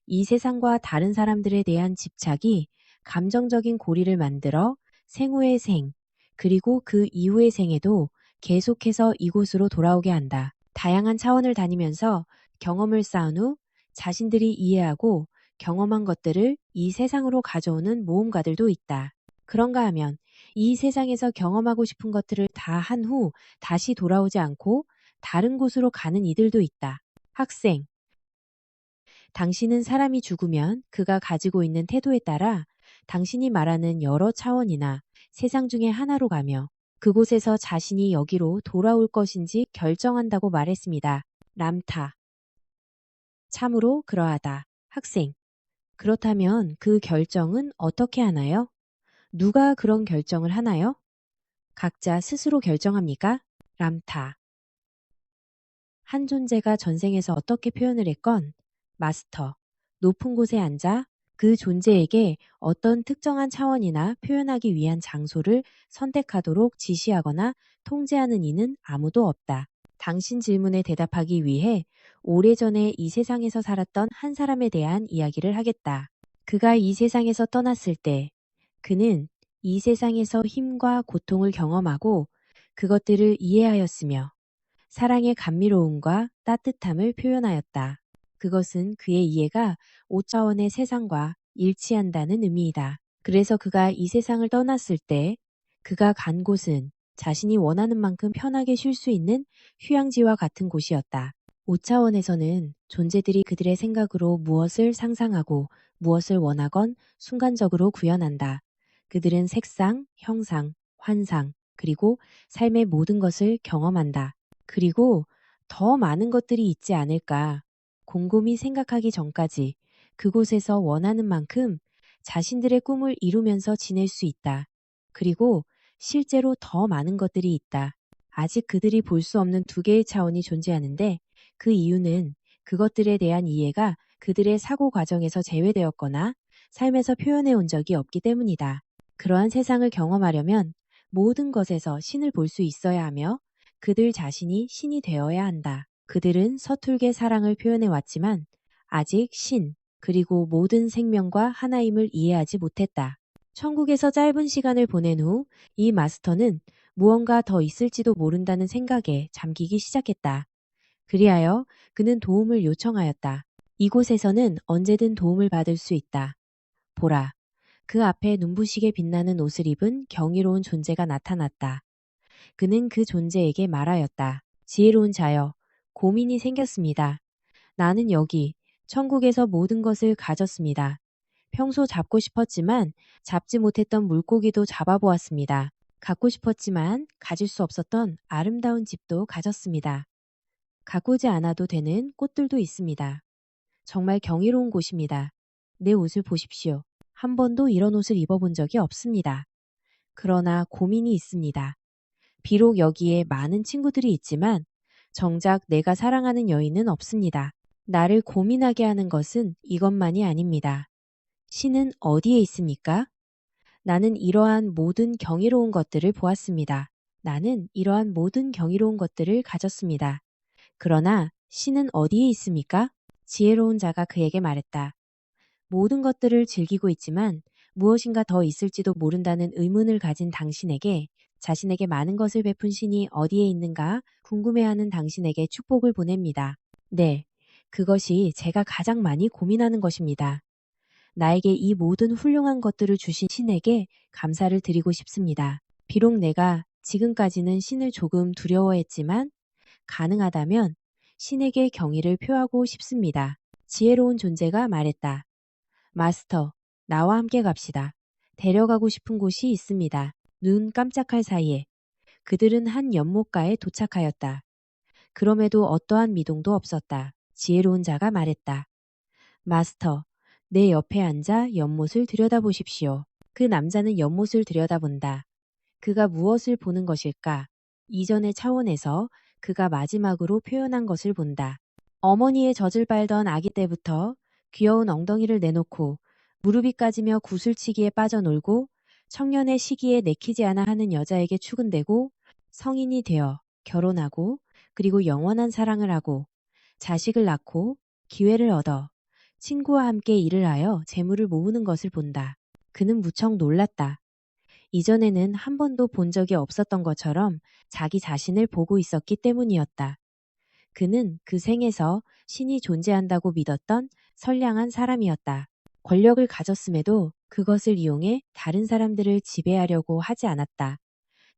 이 세상과 다른 사람들에 대한 집착이 감정적인 고리를 만들어 생후의 생, 그리고 그 이후의 생에도 계속해서 이곳으로 돌아오게 한다. 다양한 차원을 다니면서 경험을 쌓은 후 자신들이 이해하고 경험한 것들을 이 세상으로 가져오는 모험가들도 있다. 그런가 하면 이 세상에서 경험하고 싶은 것들을 다 한 후 다시 돌아오지 않고 다른 곳으로 가는 이들도 있다. 학생. 당신은 사람이 죽으면 그가 가지고 있는 태도에 따라 당신이 말하는 여러 차원이나 세상 중에 하나로 가며 그곳에서 자신이 여기로 돌아올 것인지 결정한다고 말했습니다. 람타. 참으로 그러하다. 학생. 그렇다면 그 결정은 어떻게 하나요? 누가 그런 결정을 하나요? 각자 스스로 결정합니까? 람타. 한 존재가 전생에서 어떻게 표현을 했건 마스터, 높은 곳에 앉아 그 존재에게 어떤 특정한 차원이나 표현하기 위한 장소를 선택하도록 지시하거나 통제하는 이는 아무도 없다. 당신 질문에 대답하기 위해 오래전에 이 세상에서 살았던 한 사람에 대한 이야기를 하겠다. 그가 이 세상에서 떠났을 때 그는 이 세상에서 힘과 고통을 경험하고 그것들을 이해하였으며 사랑의 감미로움과 따뜻함을 표현하였다. 그것은 그의 이해가 5차원의 세상과 일치한다는 의미이다. 그래서 그가 이 세상을 떠났을 때 그가 간 곳은 자신이 원하는 만큼 편하게 쉴 수 있는 휴양지와 같은 곳이었다. 5차원에서는 존재들이 그들의 생각으로 무엇을 상상하고 무엇을 원하건 순간적으로 구현한다. 그들은 색상, 형상, 환상, 그리고 삶의 모든 것을 경험한다. 그리고 더 많은 것들이 있지 않을까 곰곰이 생각하기 전까지 그곳에서 원하는 만큼 자신들의 꿈을 이루면서 지낼 수 있다. 그리고 실제로 더 많은 것들이 있다. 아직 그들이 볼 수 없는 두 개의 차원이 존재하는데 그 이유는 그것들에 대한 이해가 그들의 사고 과정에서 제외되었거나 삶에서 표현해 온 적이 없기 때문이다. 그러한 세상을 경험하려면 모든 것에서 신을 볼 수 있어야 하며 그들 자신이 신이 되어야 한다. 그들은 서툴게 사랑을 표현해 왔지만 아직 신, 그리고 모든 생명과 하나임을 이해하지 못했다. 천국에서 짧은 시간을 보낸 후 이 마스터는 무언가 더 있을지도 모른다는 생각에 잠기기 시작했다. 그리하여 그는 도움을 요청하였다. 이곳에서는 언제든 도움을 받을 수 있다. 보라. 그 앞에 눈부시게 빛나는 옷을 입은 경이로운 존재가 나타났다. 그는 그 존재에게 말하였다. 지혜로운 자여, 고민이 생겼습니다. 나는 여기 천국에서 모든 것을 가졌습니다. 평소 잡고 싶었지만 잡지 못했던 물고기도 잡아보았습니다. 갖고 싶었지만 가질 수 없었던 아름다운 집도 가졌습니다. 가꾸지 않아도 되는 꽃들도 있습니다. 정말 경이로운 곳입니다. 내 옷을 보십시오. 한 번도 이런 옷을 입어본 적이 없습니다. 그러나 고민이 있습니다. 비록 여기에 많은 친구들이 있지만 정작 내가 사랑하는 여인은 없습니다. 나를 고민하게 하는 것은 이것만이 아닙니다. 신은 어디에 있습니까? 나는 이러한 모든 경이로운 것들을 보았습니다. 나는 이러한 모든 경이로운 것들을 가졌습니다. 그러나 신은 어디에 있습니까? 지혜로운 자가 그에게 말했다. 모든 것들을 즐기고 있지만 무엇인가 더 있을지도 모른다는 의문을 가진 당신에게 자신에게 많은 것을 베푼 신이 어디에 있는가 궁금해하는 당신에게 축복을 보냅니다. 네, 그것이 제가 가장 많이 고민하는 것입니다. 나에게 이 모든 훌륭한 것들을 주신 신에게 감사를 드리고 싶습니다. 비록 내가 지금까지는 신을 조금 두려워했지만 가능하다면 신에게 경의를 표하고 싶습니다. 지혜로운 존재가 말했다. 마스터, 나와 함께 갑시다. 데려가고 싶은 곳이 있습니다. 눈 깜짝할 사이에 그들은 한 연못가에 도착하였다. 그럼에도 어떠한 미동도 없었다. 지혜로운 자가 말했다. 마스터, 내 옆에 앉아 연못을 들여다보십시오. 그 남자는 연못을 들여다본다. 그가 무엇을 보는 것일까? 이전의 차원에서 그가 마지막으로 표현한 것을 본다. 어머니의 젖을 빨던 아기 때부터 귀여운 엉덩이를 내놓고 무릎이 까지며 구슬치기에 빠져놀고 청년의 시기에 내키지 않아 하는 여자에게 추근대고 성인이 되어 결혼하고 그리고 영원한 사랑을 하고 자식을 낳고 기회를 얻어 친구와 함께 일을 하여 재물을 모으는 것을 본다. 그는 무척 놀랐다. 이전에는 한 번도 본 적이 없었던 것처럼 자기 자신을 보고 있었기 때문이었다. 그는 그 생에서 신이 존재한다고 믿었던 선량한 사람이었다. 권력을 가졌음에도 그것을 이용해 다른 사람들을 지배하려고 하지 않았다.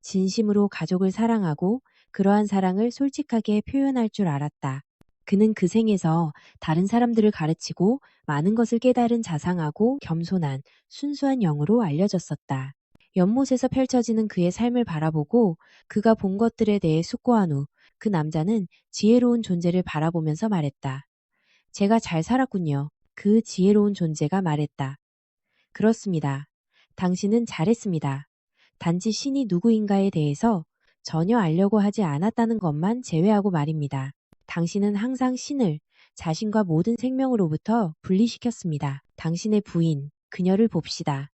진심으로 가족을 사랑하고 그러한 사랑을 솔직하게 표현할 줄 알았다. 그는 그 생에서 다른 사람들을 가르치고 많은 것을 깨달은 자상하고 겸손한 순수한 영으로 알려졌었다. 연못에서 펼쳐지는 그의 삶을 바라보고 그가 본 것들에 대해 숙고한 후 그 남자는 지혜로운 존재를 바라보면서 말했다. 제가 잘 살았군요. 그 지혜로운 존재가 말했다. 그렇습니다. 당신은 잘했습니다. 단지 신이 누구인가에 대해서 전혀 알려고 하지 않았다는 것만 제외하고 말입니다. 당신은 항상 신을 자신과 모든 생명으로부터 분리시켰습니다. 당신의 부인, 그녀를 봅시다.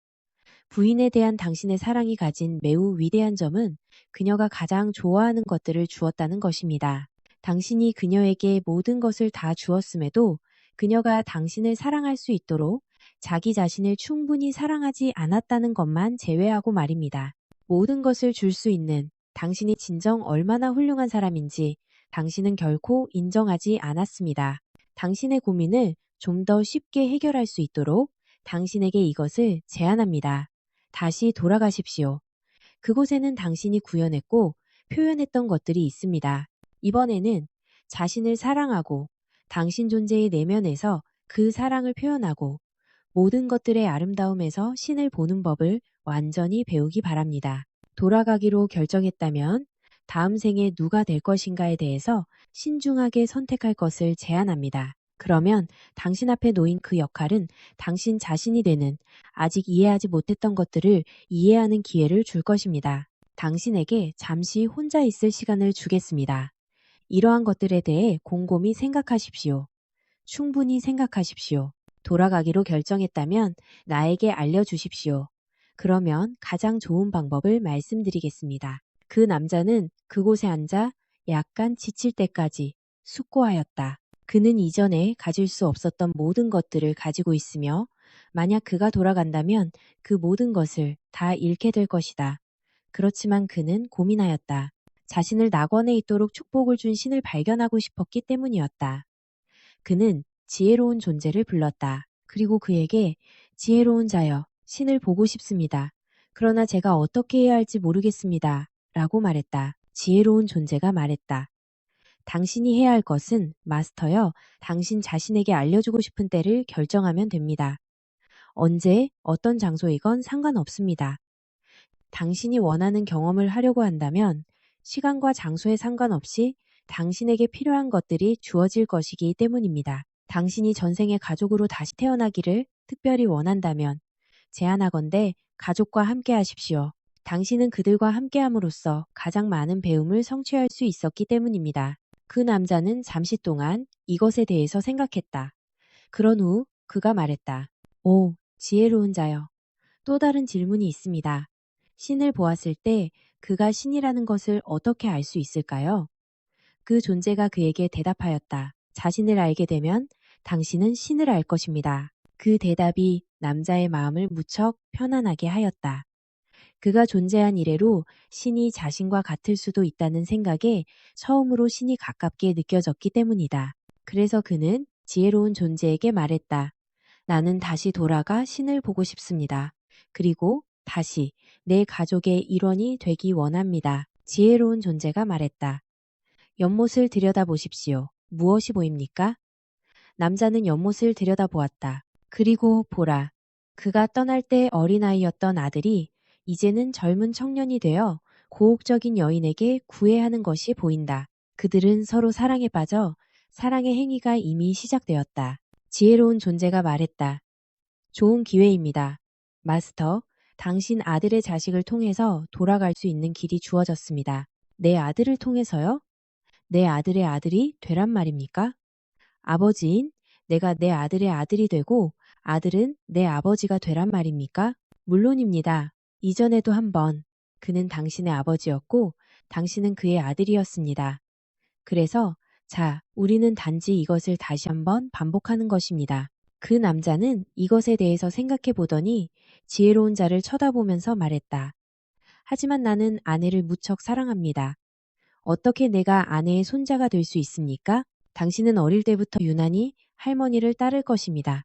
부인에 대한 당신의 사랑이 가진 매우 위대한 점은 그녀가 가장 좋아하는 것들을 주었다는 것입니다. 당신이 그녀에게 모든 것을 다 주었음에도 그녀가 당신을 사랑할 수 있도록 자기 자신을 충분히 사랑하지 않았다는 것만 제외하고 말입니다. 모든 것을 줄 수 있는 당신이 진정 얼마나 훌륭한 사람인지 당신은 결코 인정하지 않았습니다. 당신의 고민을 좀 더 쉽게 해결할 수 있도록 당신에게 이것을 제안합니다. 다시 돌아가십시오. 그곳에는 당신이 구현했고 표현했던 것들이 있습니다. 이번에는 자신을 사랑하고 당신 존재의 내면에서 그 사랑을 표현하고 모든 것들의 아름다움에서 신을 보는 법을 완전히 배우기 바랍니다. 돌아가기로 결정했다면 다음 생에 누가 될 것인가에 대해서 신중하게 선택할 것을 제안합니다. 그러면 당신 앞에 놓인 그 역할은 당신 자신이 되는 아직 이해하지 못했던 것들을 이해하는 기회를 줄 것입니다. 당신에게 잠시 혼자 있을 시간을 주겠습니다. 이러한 것들에 대해 곰곰이 생각하십시오. 충분히 생각하십시오. 돌아가기로 결정했다면 나에게 알려주십시오. 그러면 가장 좋은 방법을 말씀드리겠습니다. 그 남자는 그곳에 앉아 약간 지칠 때까지 숙고하였다. 그는 이전에 가질 수 없었던 모든 것들을 가지고 있으며 만약 그가 돌아간다면 그 모든 것을 다 잃게 될 것이다. 그렇지만 그는 고민하였다. 자신을 낙원에 있도록 축복을 준 신을 발견하고 싶었기 때문이었다. 그는 지혜로운 존재를 불렀다. 그리고 그에게 지혜로운 자여, 신을 보고 싶습니다. 그러나 제가 어떻게 해야 할지 모르겠습니다. 라고 말했다. 지혜로운 존재가 말했다. 당신이 해야 할 것은 마스터여, 당신 자신에게 알려주고 싶은 때를 결정하면 됩니다. 언제, 어떤 장소이건 상관없습니다. 당신이 원하는 경험을 하려고 한다면 시간과 장소에 상관없이 당신에게 필요한 것들이 주어질 것이기 때문입니다. 당신이 전생의 가족으로 다시 태어나기를 특별히 원한다면 제안하건대 가족과 함께 하십시오. 당신은 그들과 함께함으로써 가장 많은 배움을 성취할 수 있었기 때문입니다. 그 남자는 잠시 동안 이것에 대해서 생각했다. 그런 후 그가 말했다. 오, 지혜로운 자여. 또 다른 질문이 있습니다. 신을 보았을 때 그가 신이라는 것을 어떻게 알 수 있을까요? 그 존재가 그에게 대답하였다. 자신을 알게 되면 당신은 신을 알 것입니다. 그 대답이 남자의 마음을 무척 편안하게 하였다. 그가 존재한 이래로 신이 자신과 같을 수도 있다는 생각에 처음으로 신이 가깝게 느껴졌기 때문이다. 그래서 그는 지혜로운 존재에게 말했다. 나는 다시 돌아가 신을 보고 싶습니다. 그리고 다시 내 가족의 일원이 되기 원합니다. 지혜로운 존재가 말했다. 연못을 들여다보십시오. 무엇이 보입니까? 남자는 연못을 들여다보았다. 그리고 보라. 그가 떠날 때 어린아이였던 아들이 이제는 젊은 청년이 되어 고혹적인 여인에게 구애하는 것이 보인다. 그들은 서로 사랑에 빠져 사랑의 행위가 이미 시작되었다. 지혜로운 존재가 말했다. 좋은 기회입니다. 마스터, 당신 아들의 자식을 통해서 돌아갈 수 있는 길이 주어졌습니다. 내 아들을 통해서요? 내 아들의 아들이 되란 말입니까? 아버지인 내가 내 아들의 아들이 되고 아들은 내 아버지가 되란 말입니까? 물론입니다. 이전에도 한 번 그는 당신의 아버지였고 당신은 그의 아들이었습니다. 그래서 자, 우리는 단지 이것을 다시 한번 반복하는 것입니다. 그 남자는 이것에 대해서 생각해 보더니 지혜로운 자를 쳐다보면서 말했다. 하지만 나는 아내를 무척 사랑합니다. 어떻게 내가 아내의 손자가 될 수 있습니까? 당신은 어릴 때부터 유난히 할머니를 따를 것입니다.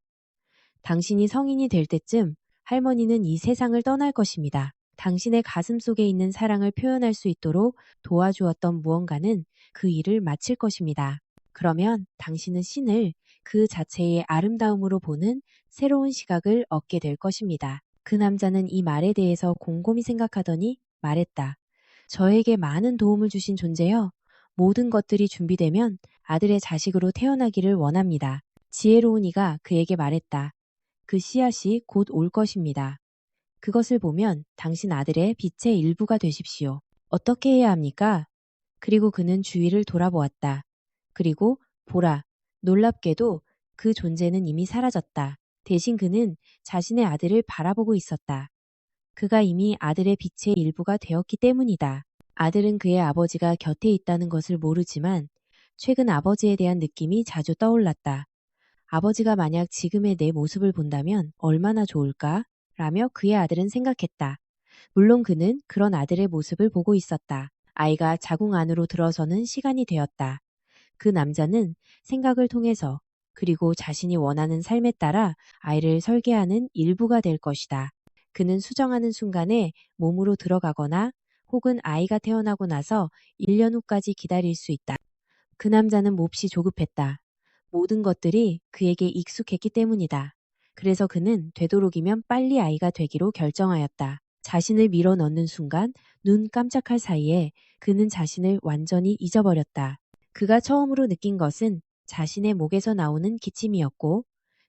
당신이 성인이 될 때쯤 할머니는 이 세상을 떠날 것입니다. 당신의 가슴 속에 있는 사랑을 표현할 수 있도록 도와주었던 무언가는 그 일을 마칠 것입니다. 그러면 당신은 신을 그 자체의 아름다움으로 보는 새로운 시각을 얻게 될 것입니다. 그 남자는 이 말에 대해서 곰곰이 생각하더니 말했다. 저에게 많은 도움을 주신 존재여, 모든 것들이 준비되면 아들의 자식으로 태어나기를 원합니다. 지혜로운 이가 그에게 말했다. 그 씨앗이 곧 올 것입니다. 그것을 보면 당신 아들의 빛의 일부가 되십시오. 어떻게 해야 합니까? 그리고 그는 주위를 돌아보았다. 그리고 보라, 놀랍게도 그 존재는 이미 사라졌다. 대신 그는 자신의 아들을 바라보고 있었다. 그가 이미 아들의 빛의 일부가 되었기 때문이다. 아들은 그의 아버지가 곁에 있다는 것을 모르지만 최근 아버지에 대한 느낌이 자주 떠올랐다. 아버지가 만약 지금의 내 모습을 본다면 얼마나 좋을까? 라며 그의 아들은 생각했다. 물론 그는 그런 아들의 모습을 보고 있었다. 아이가 자궁 안으로 들어서는 시간이 되었다. 그 남자는 생각을 통해서 그리고 자신이 원하는 삶에 따라 아이를 설계하는 일부가 될 것이다. 그는 수정하는 순간에 몸으로 들어가거나 혹은 아이가 태어나고 나서 1년 후까지 기다릴 수 있다. 그 남자는 몹시 조급했다. 모든 것들이 그에게 익숙했기 때문이다. 그래서 그는 되도록이면 빨리 아이가 되기로 결정하였다. 자신을 밀어 넣는 순간 눈 깜짝할 사이에 그는 자신을 완전히 잊어버렸다. 그가 처음으로 느낀 것은 자신의 목에서 나오는 기침이었고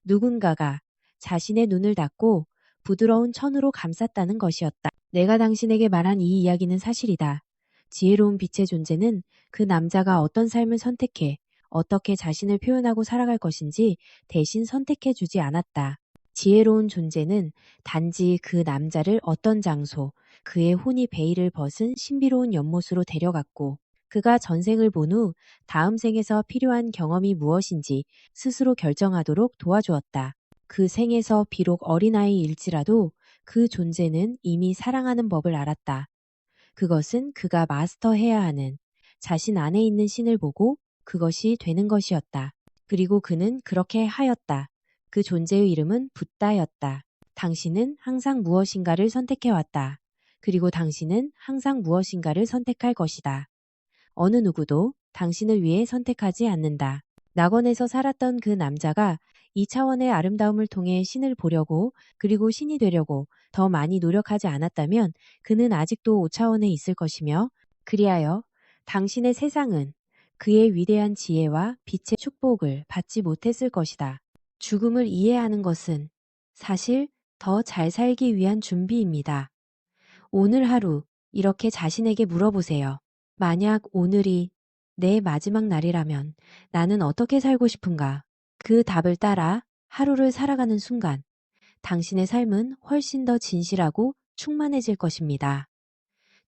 누군가가 자신의 눈을 닫고 부드러운 천으로 감쌌다는 것이었다. 내가 당신에게 말한 이 이야기는 사실이다. 지혜로운 빛의 존재는 그 남자가 어떤 삶을 선택해 어떻게 자신을 표현하고 살아갈 것인지 대신 선택해 주지 않았다. 지혜로운 존재는 단지 그 남자를 어떤 장소, 그의 혼이 베일을 벗은 신비로운 연못으로 데려갔고 그가 전생을 본 후 다음 생에서 필요한 경험이 무엇인지 스스로 결정하도록 도와주었다. 그 생에서 비록 어린아이일지라도 그 존재는 이미 사랑하는 법을 알았다. 그것은 그가 마스터해야 하는 자신 안에 있는 신을 보고 그것이 되는 것이었다. 그리고 그는 그렇게 하였다. 그 존재의 이름은 붓다였다. 당신은 항상 무엇인가를 선택해왔다. 그리고 당신은 항상 무엇인가를 선택할 것이다. 어느 누구도 당신을 위해 선택하지 않는다. 낙원에서 살았던 그 남자가 2차원의 아름다움을 통해 신을 보려고 그리고 신이 되려고 더 많이 노력하지 않았다면 그는 아직도 5차원에 있을 것이며 그리하여 당신의 세상은 그의 위대한 지혜와 빛의 축복을 받지 못했을 것이다. 죽음을 이해하는 것은 사실 더 잘 살기 위한 준비입니다. 오늘 하루 이렇게 자신에게 물어보세요. 만약 오늘이 내 마지막 날이라면 나는 어떻게 살고 싶은가? 그 답을 따라 하루를 살아가는 순간 당신의 삶은 훨씬 더 진실하고 충만해질 것입니다.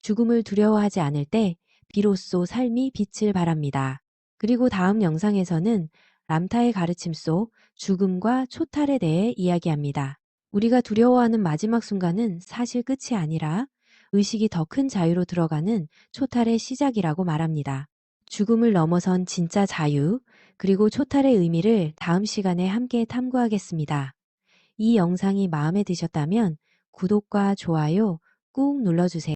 죽음을 두려워하지 않을 때 비로소 삶이 빛을 발합니다. 그리고 다음 영상에서는 람타의 가르침 속 죽음과 초탈에 대해 이야기합니다. 우리가 두려워하는 마지막 순간은 사실 끝이 아니라 의식이 더 큰 자유로 들어가는 초탈의 시작이라고 말합니다. 죽음을 넘어선 진짜 자유, 그리고 초탈의 의미를 다음 시간에 함께 탐구하겠습니다. 이 영상이 마음에 드셨다면 구독과 좋아요 꾹 눌러주세요.